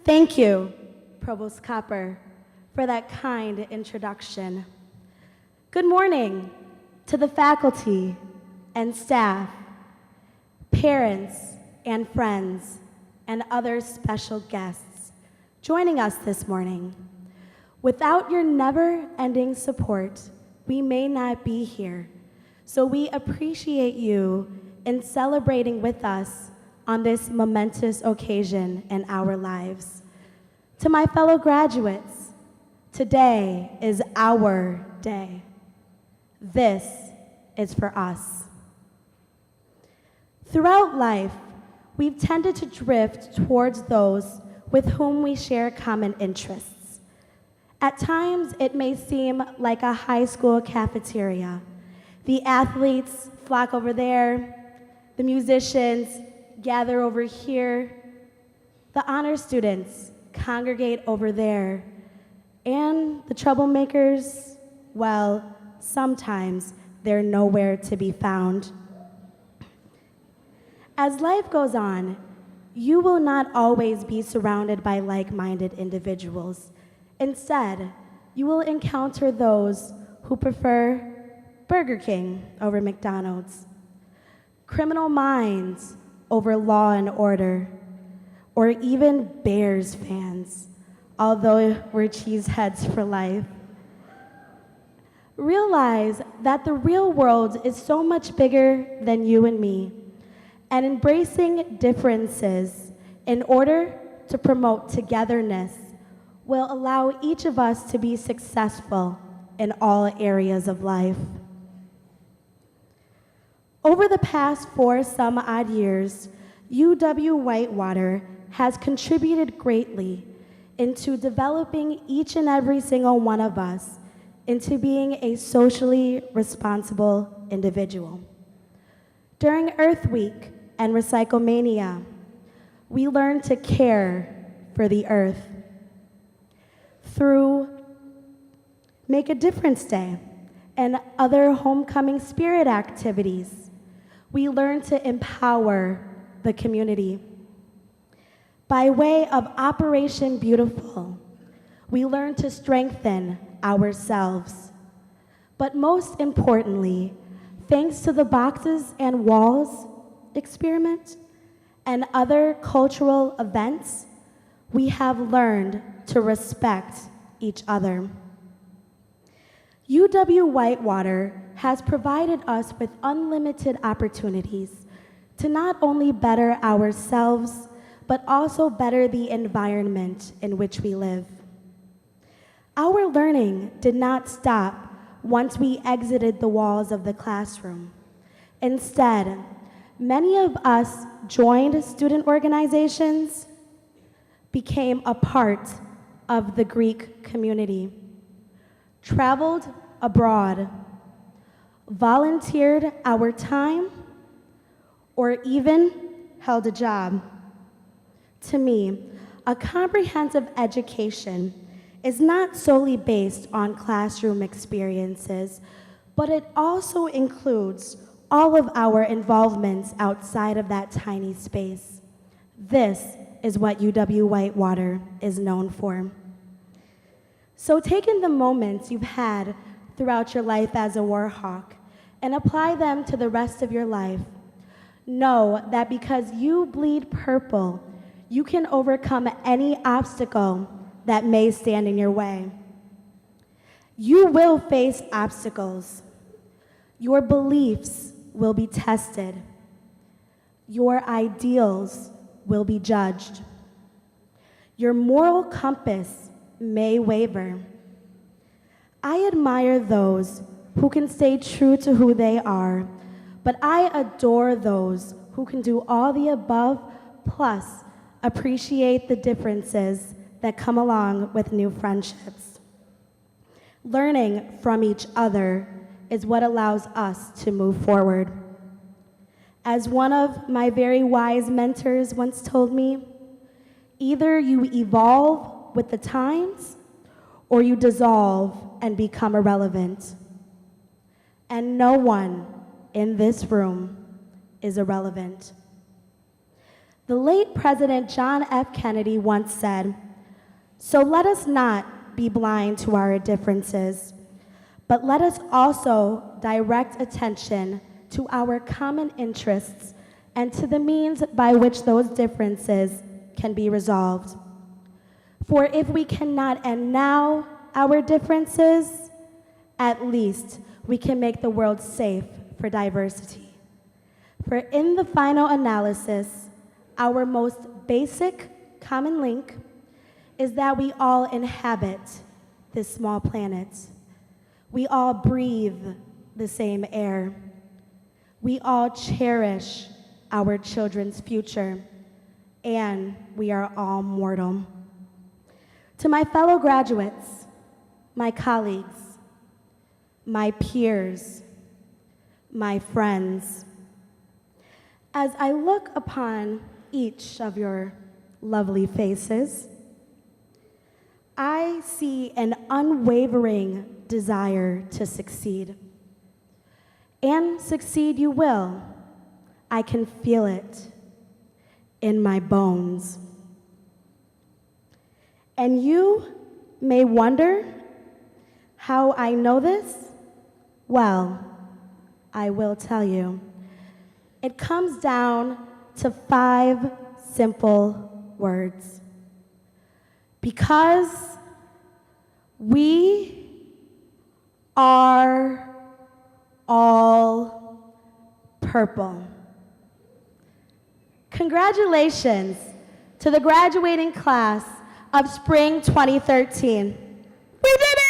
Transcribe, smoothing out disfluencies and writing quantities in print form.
Thank you, Provost Copper, for that kind introduction. Good morning to the faculty and staff, parents and friends, and other special guests joining us this morning. Without your never-ending support, we may not be here, so we appreciate you in celebrating with us on this momentous occasion in our lives. To my fellow graduates, today is our day. This is for us. Throughout life, we've tended to drift towards those with whom we share common interests. At times, it may seem like a high school cafeteria. The athletes flock over there, the musicians gather over here, the honor students congregate over there, and the troublemakers, well, sometimes they're nowhere to be found. As life goes on, you will not always be surrounded by like-minded individuals. Instead, you will encounter those who prefer Burger King over McDonald's, criminal minds over Law and Order, or even Bears fans, although we're cheeseheads for life. Realize that the real world is so much bigger than you and me, and embracing differences in order to promote togetherness will allow each of us to be successful in all areas of life. Over the past 4 some odd years, UW-Whitewater has contributed greatly into developing each and every single one of us into being a socially responsible individual. During Earth Week and Recyclemania, we learned to care for the earth. Through Make a Difference Day and other homecoming spirit activities, we learn to empower the community. By way of Operation Beautiful, we learn to strengthen ourselves. But most importantly, thanks to the Boxes and Walls experiment and other cultural events, we have learned to respect each other. UW-Whitewater has provided us with unlimited opportunities to not only better ourselves, but also better the environment in which we live. Our learning did not stop once we exited the walls of the classroom. Instead, many of us joined student organizations, became a part of the Greek community, traveled abroad, volunteered our time, or even held a job. To me, a comprehensive education is not solely based on classroom experiences, but it also includes all of our involvements outside of that tiny space. This is what UW-Whitewater is known for. So take in the moments you've had throughout your life as a Warhawk and apply them to the rest of your life. Know that because you bleed purple, you can overcome any obstacle that may stand in your way. You will face obstacles. Your beliefs will be tested. Your ideals will be judged. Your moral compass may waver. I admire those who can stay true to who they are, but I adore those who can do all the above, plus appreciate the differences that come along with new friendships. Learning from each other is what allows us to move forward. As one of my very wise mentors once told me, either you evolve with the times or you dissolve and become irrelevant. And no one in this room is irrelevant. The late President John F. Kennedy once said, "So let us not be blind to our differences, but let us also direct attention to our common interests and to the means by which those differences can be resolved. For if we cannot end now our differences, at least we can make the world safe for diversity. For in the final analysis, our most basic common link is that we all inhabit this small planet. We all breathe the same air. We all cherish our children's future, and we are all mortal." To my fellow graduates, my colleagues, my peers, my friends, as I look upon each of your lovely faces, I see an unwavering desire to succeed. And succeed you will. I can feel it in my bones. And you may wonder how I know this. Well, I will tell you. It comes down to 5 simple words. Because we are all purple. Congratulations to the graduating class of spring 2013. We did it!